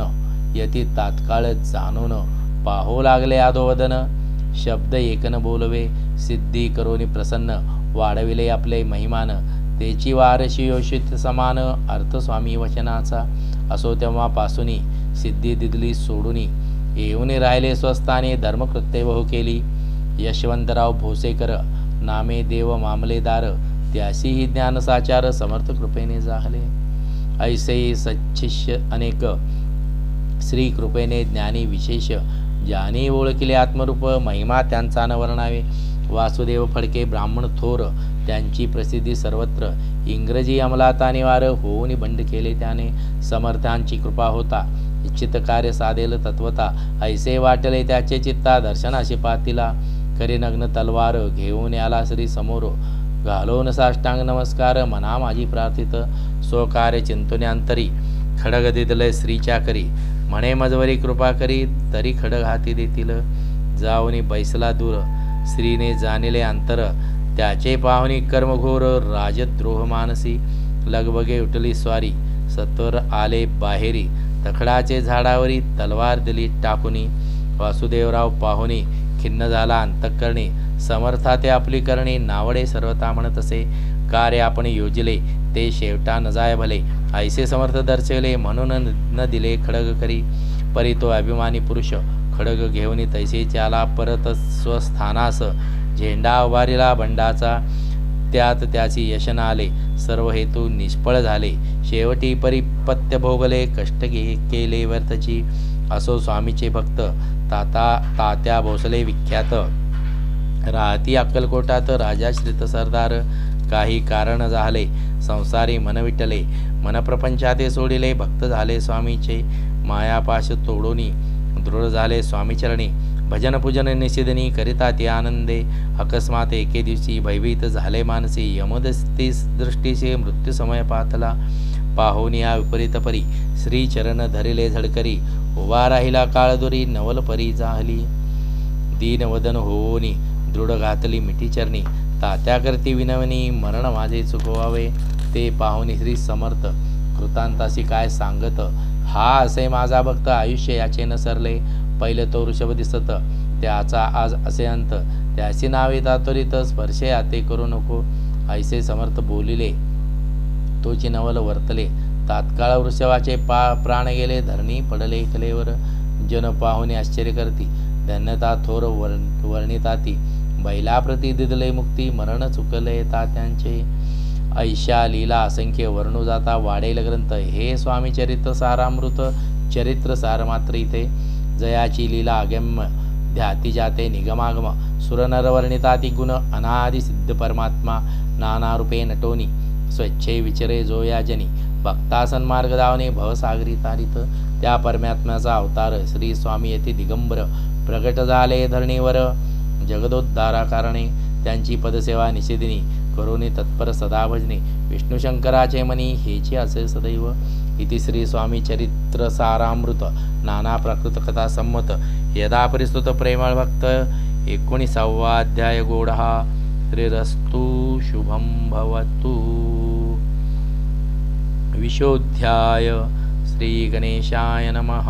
यती तात्काळ जाणून. पाहू लागले आदोवदन, शब्द एकन बोलवे, सिद्धी करोनी प्रसन्न, वाढविले आपले महिमान. तेची वारशी योषित समान, अर्थ स्वामी वचनाचा. असो तेव्हापासूनी सिद्धी दिदली सोडूनी, येऊन राहिले स्वस्थानी, धर्मकृत्ये बहु केली. यशवंतराव भोसेकर नामे देव मामलेदार, त्यासीही ज्ञानसाचार समर्थ कृपेने जाहले. ऐसे सच्छिष्य अनेक, श्री कृपेने ज्ञानी विशेष, ज्याने ओळखले आत्मरूप, महिमा त्यांचा न वर्णावे. वासुदेव फडके ब्राह्मण थोर, त्यांची प्रसिद्धी सर्वत्र, इंग्रजी अंमलात निवार, होऊन बंड केले त्याने. समर्थांची कृपा होता, इच्छित कार्य साधेल तत्वता, ऐसे वाटले त्याचे चित्ता, दर्शनाशी पातीला. करी नग्न तलवार घेऊन आला श्री समोर, घालून साष्टांग नमस्कार, मना माझी प्रार्थित. स्वकार्य चिंतन्यांतरी, खडग दिदले श्रीच्या करी, म्हणे मजवरी कृपा करी, तरी खडग हाती देतील. जाऊनी बैसला दूर, श्रीने जाणिले अंतर, त्याचे पाहुनी कर्मघोर, राजद्रोह मानसी. लगबगे उठली स्वारी, सत्वर आले बाहेरी, तखडाचे झाडावरी, तलवार दिली टाकुनी. वासुदेवराव पाहुनी, खिन्न झाला अंतःकरणी, समर्था ते आपली करणी, नावडे सर्वता म्हणत असे. कार्य आपण योजिले, ते शेवटा न जाय भले, ऐसे समर्थ दर्शविले, म्हणून न दिले खडग करी. परी तो अभिमानी पुरुष, खडग घेऊन तैसेच आला परत स्वस्थानास. झेंडा उभारिला बंडाचा, त्यात त्याची यशन आले, सर्व हेतू निष्फळ झाले. शेवटी परिपत्य भोगले, कष्ट केले व्यर्थची. असो स्वामीचे भक्त, तात्या भोसले विख्यात, राहती अक्कलकोटात राजाश्रित सरदार. काही कारण झाले, संसारी मन विटले, मनप्रपंचाते सोडिले, भक्त झाले स्वामीचे. मायापाश तोडोनी, दृढ झाले स्वामीचरणी, भजन पूजन निषेधनी, करिता ते आनंदे. अकस्मात एके दिवशी भयभीत झाले मानसी, यमदस्ती दृष्टीचे मृत्यू समय पातला. पाहुनिया विपरीत परी, श्री चरण धरिले झडकरी, उभा राहिला काळदुरी नवल परी जाहली. दीनवदन होनी दृढ घातली मिठी चरणी. तात्याकरती विनवणी मरण माझे चुकवावे. ते पाहुनी श्री समर्थ कृतांतासी काय सांगत. हा असे माझा भक्त आयुष्य याचे न सरले. पहिले तो वृषभ दिसत त्याचा आज असे अंत. त्याची नावे तात्वरित स्पर्शे आते करू नको. ऐसे समर्थ बोलिले तोची नवल वर्तले. तात्काळ वृषभाचे प्राण गेले. धरणी पडले कलेवर. जन पाहुणे आश्चर्य करती. धन्यता थोर वर्णिताती. बैलाप्रती दिदले मुक्ती. मरण चुकले तात्यांचे. ऐशा लीला असंख्य वर्णू जाता वाढेल ग्रंथ. हे स्वामी चरित्र सारामृत चरित्र सार मात्र इथे. जयाची लीला अगम्य ध्याती जाते निगमागम. सुरनर वर्णिताती गुण अनादि सिद्ध परमात्मा. नाना रूपे नटोनी स्वच्छे विचरे जो या जनी. भक्ता सन्मार्ग दावणे भवसागरी तारित. त्या परमात्म्याचा अवतार श्री स्वामी येथे दिगंबर प्रगट झाले धरणीवर. जगदोद्धारा कारणे त्यांची पदसेवा निषेधिनी. करोनी तत्पर सदा भजने. विष्णुशंकराचे मनी हेची असे सदैव. इति श्री स्वामी चरित्र सारामृत नाना प्राकृत कथा संमत. यदा परिस्तुत प्रेमळ भक्त 19वा अध्याय गोडहा. श्रीरस्तु शुभम भवतु. विशोध्याय. श्री गणेशाय नमः.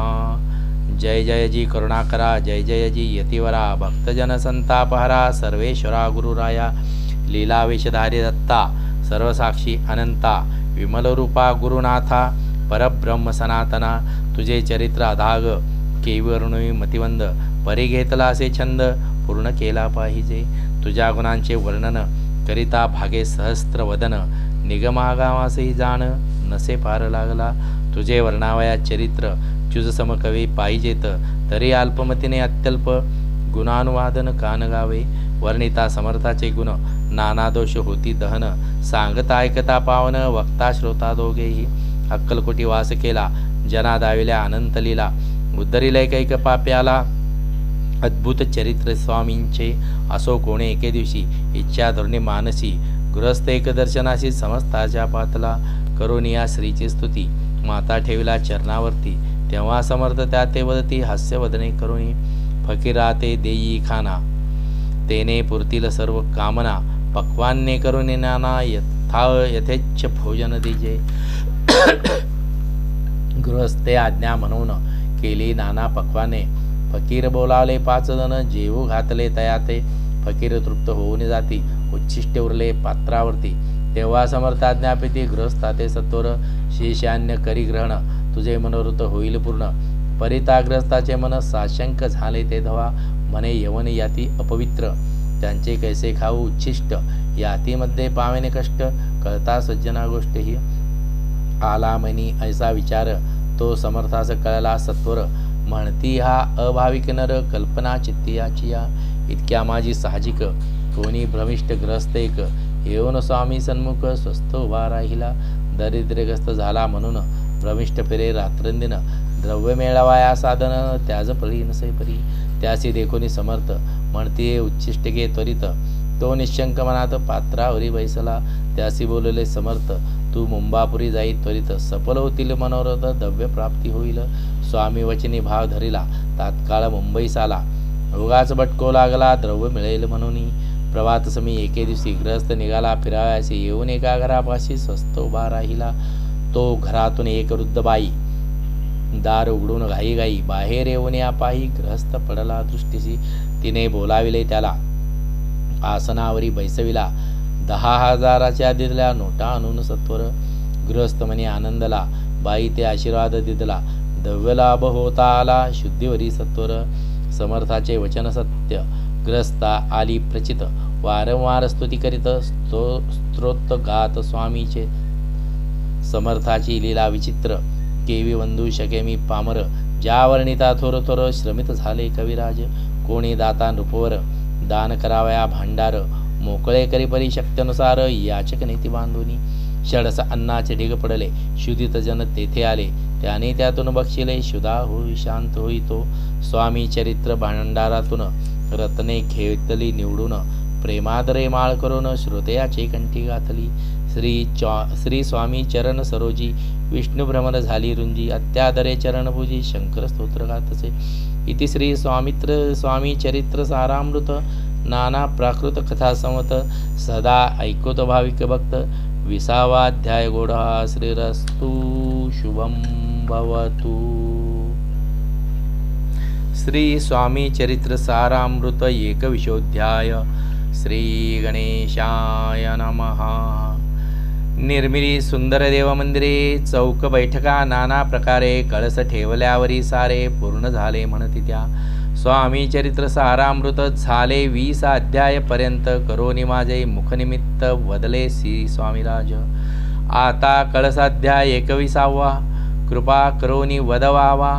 जय जय जी करुणाकरा. जय जय जी यतिवरा. भक्तजन संतापहरा. सर्वेश्वरा गुरुराया. लीला वेशधारी दत्ता. सर्वसाक्षी अनंता. विमलरूपा गुरुनाथा. परब्रह्म सनातना. तुझे चरित्र अधाग केविवर्णवी मतिवंद. परी घेतला असे छंद पूर्ण केला पाहिजे. तुझ्या गुणांचे वर्णन करिता भागे सहस्त्र वदन. निगमागामासही जाण नसे पार लागला. तुझे वर्णावया चरित्र तुझ समकवी पाहिजेत. तरी अल्पमतीने अत्यल्प गुणानुवादन कान गावे. वर्णिता समर्थाचे गुण नाना दोष होती दहन. सांगता ऐकता पावन वक्ता श्रोता दोघेही. अक्कलकोटी वास केला जना दाविल्या अनंत लीला. उद्धरिले कैक पाप्याला अद्भुत चरित्र स्वामींचे. असो कोणे एके दिवशी इच्छा धोरणे मानसी. गृहस्थ एक दर्शनाशी समस्ताच्या पातला. करोनिया श्रीची स्तुती माता ठेविला चरणावरती. तेव्हा समर्थ त्या ते वदती हास्यवदने करुणी. फकीरा ते देई खाना तेने पुरतील सर्व कामना. पक्वान्ने करुणी नाना यथेच्छ भोजन दिजे. गृहस्थे आज्ञा म्हणून केली नाना पक्वाने. फकीर बोलावले 5 जण जेवू घातले तयाते. फकीर तृप्त होऊन जाती उच्छिष्ट उरले पात्रावरती. तेव्हा समर्थ आज्ञापिती गृहस्थाते सत्वर. शेषान्य करी ग्रहण तुझे मनोरथ होईल पूर्ण. परिताग्रस्ताचे मन साशंक झाले ते धवा. म्हणे यवन याती अपवित्र त्यांचे कैसे खाऊ उच्छिष्ट. यातीमध्ये पावेने कष्ट कळता सज्जना गोष्ट ही. आला मनी ऐसा विचार तो समर्थास कळला सत्वर. म्हणती हा अभाविक नर कल्पना चित्तियाची या. इतक्या माझी साहजिक कोणी भ्रमिष्ट ग्रस्त एक. येऊन स्वामी सन्मुख स्वस्थ उभा राहिला. दरिद्रग्रस्त झाला म्हणून भ्रमिष्ट फिरे रात्रंदिन. द्रव्य मेळावाया साधन त्याज परी नसे परी. त्यासी देखोनी समर्थ म्हणती उच्छिष्ट घे त्वरित. तो निशंक मनात पात्रावरी बैसला. त्यासी बोलले समर्थ तू मुंबापुरी जाई त्वरित. सफल होतील मनोरथ द्रव्य प्राप्ती होईल. स्वामी वचनी भाव धरिला तात्काळ मुंबईस आला. उगाच भटको लागला द्रव्य मिळेल म्हणून. प्रभात समी एके दिवशी ग्रस्त निघाला फिरावयासी. येऊन एका घरापाशी स्वस्त उभा राहिला. तो घरातून एक वृद्ध बाई दार उघडून घाई घाई बाहेर येऊन या पाही. ग्रस्त पडला दृष्टीसी. तिने बोलाविले त्याला आसनावरी बैसविला. 10,000च्या दिल्या नोटा आणून सत्वर. गृहस्थ म्हणे आनंदला. बाई ते आशीर्वाद दिदला. द्रव्य लाभ होता आला शुद्धीवरी सत्वर. समर्थाचे वचन सत्य ग्रस्ता आली प्रचित. वारंवार स्तुती करीत स्तोत्र गात स्वामीचे. समर्थाची लीला विचित्र केवी वंदू शके मी पामर. ज्या वर्णिता थोर थोर श्रमित झाले कविराज. कोणी दाता नृपवर दान करावया भांडार. मोकळे करी परी शक्त्यनुसार याचक नीती बांधुनी. षडस अन्नाचे ढीग पडले शुदित जन तेथे आले. त्याने त्यातून बक्षिले शुदा होई शांत होई तो. स्वामी चरित्र भांडारातून रत्ने घेतली निवडून. प्रेमादरे माळ करून श्रोतयाचे कंठी घातली. श्री स्वामी चरण सरोजी विष्णू भ्रमर झाली रुंजी, अत्यादरे चरणपूजी शंकर स्तोत्र गातसे. इति श्री स्वामी चरित्र सारामृत नाना प्राकृत कथा समत सदा ऐकोत भाविक भक्त. 20वाध्याय गोडा. श्रीरस्तु शुभम भवतु. श्री स्वामी चरित्र सारामृत 21 श्री गणेशाय नमः. निर्मिली सुंदर देव मंदिरे, चौक बैठका नाना प्रकारे, कळस ठेवल्यावरी सारे पूर्ण झाले म्हणती त्या. स्वामी चरित्र सारामृत झाले 20 अध्याय पर्यंत. करोनी माझे मुखनिमित्त वदले श्री स्वामीराज. आता कळसाध्याय 21वा. कृपा करोनी वदवावा,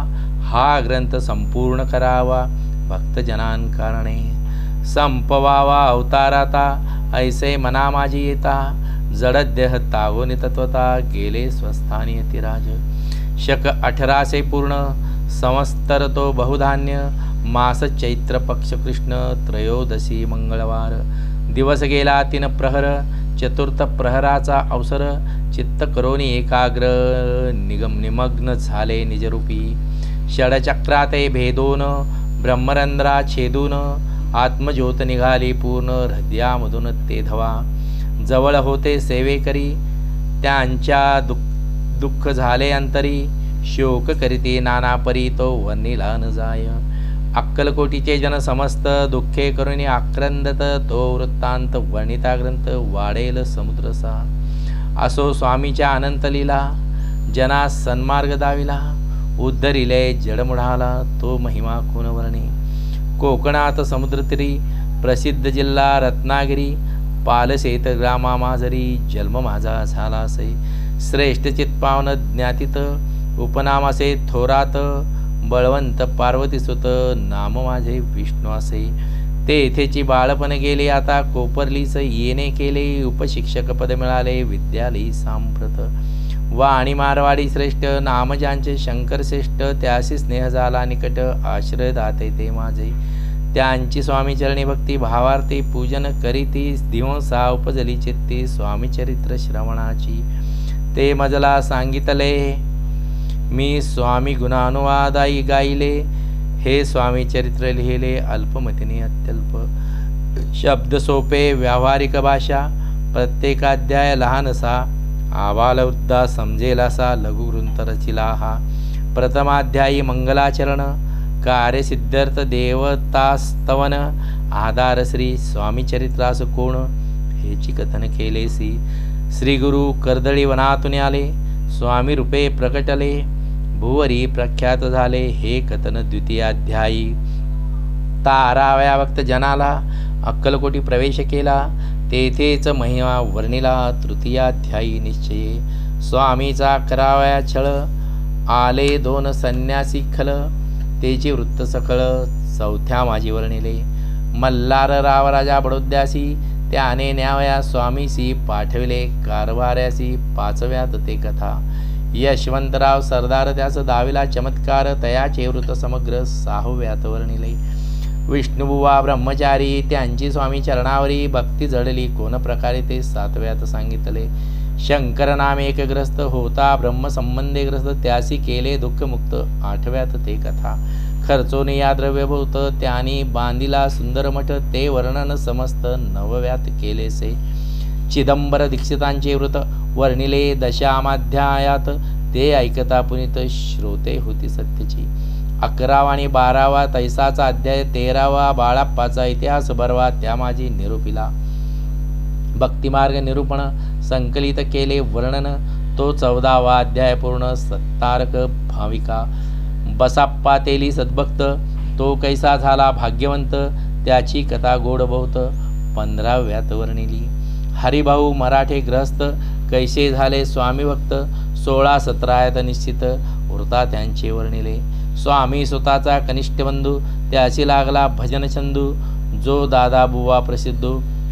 हा ग्रंथ संपूर्ण करावा. भक्तजनांकारणे संपवावा अवताराता, ऐसे मना माझी येता. जडदेह तागोनी तत्वता, गेले स्वस्थानी यतिराज. शक 18 पूर्ण, संवत्सर तो बहुधान्य. मास चैत्र पक्ष कृष्ण, त्रयोदशी मंगळवार. दिवस गेला 3 प्रहर, चतुर्थ प्रहराचा अवसर. चित्त करोनी एकाग्र, निमग्न झाले निजरूपी. षडचक्राते भेदून, ब्रह्मरंध्रा छेदून, आत्मज्योत निघाली पूर्ण. हृदयामधून ते धवा, जवळ होते सेवेकरी. त्यांच्या दुःख झाले अंतरी, शोक करीती नाना परी. तो वर्णिला न जाय. अक्कलकोटीचे जन समस्त, दुःखे करुणी आक्रंदत. तो वृत्तांत वर्णिता ग्रंथ, वाढेल समुद्रसा. असो स्वामीच्या अनंत लीला, जनास सन्मार्ग दाविला. उद्धरिले जडमुढाला, तो महिमा कोण वर्णे. कोकणात समुद्रतीरी, प्रसिद्ध जिल्हा रत्नागिरी. पालसेत ग्रामा माझरी, जन्म माझा झाला असे. श्रेष्ठ चित्पावन ज्ञातीत, उपनाम असे थोरात. बळवंत पार्वती सुत, नाम माझे विष्णू असे. तेथेची बाळपण गेले, आता कोपरलीच येणे केले. उपशिक्षक पद मिळाले, विद्यालयी सांप्रत. वाणी मारवाडी श्रेष्ठ, नाम ज्यांचे शंकर श्रेष्ठ. त्याशी स्नेह झाला निकट, आश्रय दाते ते माझे. त्यांची स्वामी चरणी भक्ती, भावार्थी पूजन करीती. दिवसा उपजली चित्ती, स्वामी चरित्र श्रवणाची. ते मजला सांगितले, मी स्वामी गुणानुवादाई गायले. हे स्वामी चरित्र लिहिले, अल्पमतीने अत्यल्प. शब्द सोपे, व्यावहारिक भाषा. प्रत्येकाध्याय लहानसा, आबालवृद्धा समजेल असा. लघुग्रंथ रचिला हा. प्रथमाध्यायी मंगलाचरण, कार्यसिद्ध्यर्थ देवतास्तवन. आधार श्री स्वामी चरित्रास कोण, हेची कथन केलेसी. श्री गुरु कर्दळी वनातून आले, स्वामी रूपे प्रकटले. भुवरी प्रख्यात झाले, हे कथन द्वितीयाध्यायी. ताराव्या भक्त जनाला अक्कलकोटी प्रवेश केला, तेथेच महिमा वर्णिला. तृतीयाध्यायी निश्चये, स्वामीचा कराव्या छळ. आले 2 संन्यासी खल, तेचे वृत्त सकळ. चौथ्या माझी वर्णिले. मल्हार राव राजा बडोद्यासी, त्याने न्यावया स्वामीसी. पाठविले कारभाऱ्यासी, 5व्यात ते कथा. यशवंतराव सरदार त्यास दाविला चमत्कार, तयाचे वृत्त समग्र. 6व्यात वर्णिले. विष्णुबुवा ब्रह्मचारी, त्यांची स्वामी चरणावरी भक्ती जडली कोण प्रकारे, ते 7व्यात सांगितले. शंकर नाम एकग्रस्त होता, ब्रह्मसंबंधे ग्रस्त. त्यासी केले दुःखमुक्त, 8व्यात ते कथा. खर्चोने या द्रव्यभूत, त्यांनी बांधिला सुंदर मठ. ते वर्णन समस्त, 9व्यात केलेसे. चिदंबर दीक्षितांचे व्रत वर्णिले 10व्याध्यायात. ते ऐकता पुनीत, श्रोते होती सत्यची. 11वा आणि 12वा तैसाचा अध्याय. 13वा बाळाप्पाचा इतिहास भरवा, त्या माझी निरूपिला. भक्तिमार्ग निरूपण संकलित केले वर्णन, तो 14वा अध्याय पूर्ण. सत्तारक भाविका बसाप्पा तेली सद्भक्त, तो कैसा झाला भाग्यवंत. त्याची कथा गोड बहुत, 15व्यात वर्णिली. हरिभाऊ मराठे ग्रस्त, कैसे झाले स्वामी भक्त. 16-17 निश्चित, वृता त्यांचे वर्णिले. स्वामी स्वतःचा कनिष्ठ बंधू, त्याची लागला भजन छंदू. जो दादा बुवा प्रसिद्ध,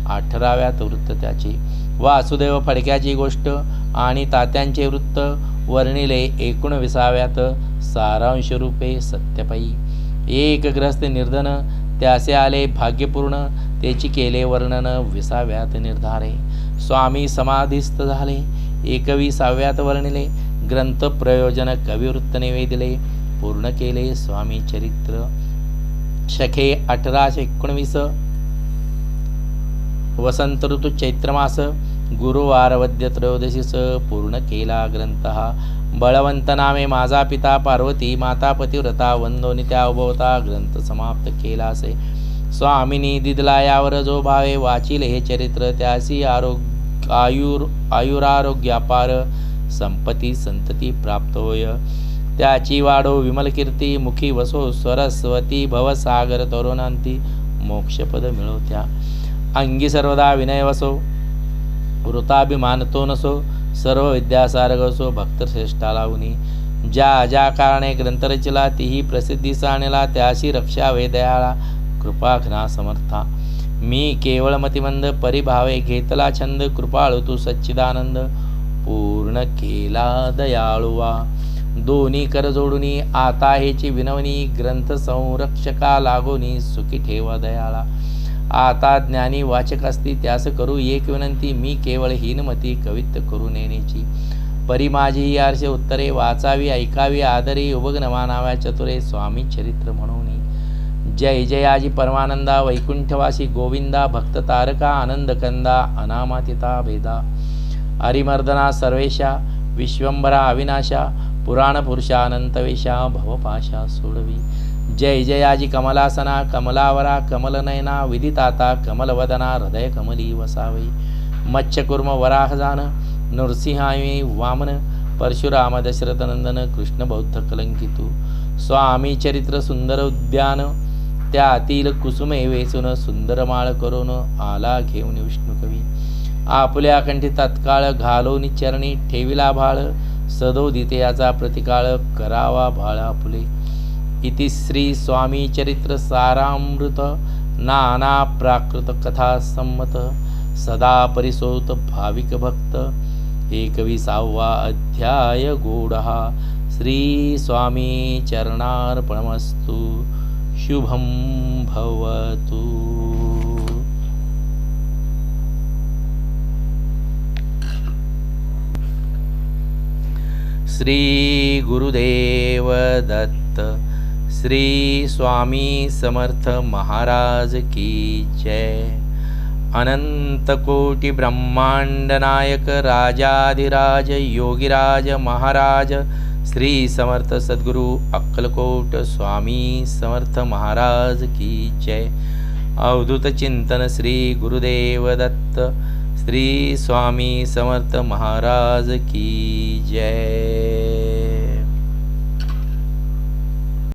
18व्यात वृत्त त्याचे. वासुदेव फडक्याची गोष्ट आणि तात्यांचे वृत्त वर्णिले 19व्यात. सारांश रूपे सत्यपायी. एक ग्रस्त निर्धन, त्याचे आले भाग्यपूर्ण. त्याची केले वर्णन 20व्यात निर्धारे. स्वामी समाधिस्थ झाले 21व्यात वर्णिले. ग्रंथ प्रयोजन कविवृत्त निवेदिले पूर्ण केले स्वामी चरित्र शके 1819 वसंत ऋतू चैत्रमास गुरुवार वद्य त्रयोदशीस पूर्ण केला ग्रंथ हा बळवंत नामे माझा पिता पार्वती माता पतिव्रता वंदोनी त्या उभवता ग्रंथ समाप्त केलासे स्वामिनी दिदला यावर जो भावे वाचिल हे चरित्र त्यासी आयुरारोग्यापार संपत्ती संतती प्राप्त होय त्याची वाढो विमल कीर्ती मुखी वसो सरस्वती भवसागर तरुणांती मोक्षपद मिळवत्या अंगी सर्वदा विनय वसो वृताभिमान तो नसो सर्व विद्यासारग असो भक्त श्रेष्ठा लावणी ज्या ज्या कारणे ग्रंथ रचला तीही प्रसिद्धीस आणला त्याशी रक्षा वेदयाळा कृपा घना समर्था मी केवळ मतिमंद परिभावे घेतला छंद कृपाळू तू सच्चिदानंद पूर्ण केला दयाळुवा दोन्ही कर जोडुनी आता हेची विनवणी ग्रंथ संरक्षका लागोनी सुखी ठेवा दयाळा आता ज्ञानी वाचक असती त्यास करू एक विनंती मी केवळ हीनमती कवित्त करू नेण्याची परी माझी ही आर्षे उत्तरे वाचावी ऐकावी आदरी उभग्न मानाव्या चतुरे स्वामी चरित्र म्हणून जय जयाजी परमानंदा वैकुंठवासी गोविंदा भक्त तारका आनंद कंदा अनामातिता भेदा हरिमर्दना सर्वेशा विश्वंभरा अविनाशा पुराण पुरुषा अनंतवेशा भवपाशा सोडवी जय जयाजी कमलासना कमलावरा कमलनयना विदिताता कमलवदना हृदय कमली वसावे मच्छकुर्म वराहजान नृसिंहावी वामन परशुराम दशरथनंदन कृष्ण बौद्ध कलंकितू स्वामी चरित्र सुंदर उद्यान त्यातील कुसुमे वेचून सुंदर माळ करून आला घेऊन विष्णुकवी आपल्या कंठी तत्काळ घालोनी चरणी ठेविला भाळ सदोदिते याचा प्रतिकाळ करावा भाळा फुले इति श्री स्वामी चरित्र सारामृत नाना प्राकृत कथा संमत सदा परिसोत भाविक भक्त 21वा अध्याय गूढा श्री स्वामी चरणार्पणमस्तु शुभं भवतु। श्री गुरुदेव दत्त श्री स्वामी समर्थ महाराज की जय। अनंत कोटि ब्रह्मांड नायक राजाधिराज योगिराज महाराज श्री समर्थ सद्गुरु अक्कलकोट स्वामी समर्थ महाराज की जय। अवधूत चिंतन श्री गुरुदेव दत्त श्री स्वामी समर्थ महाराज की जय।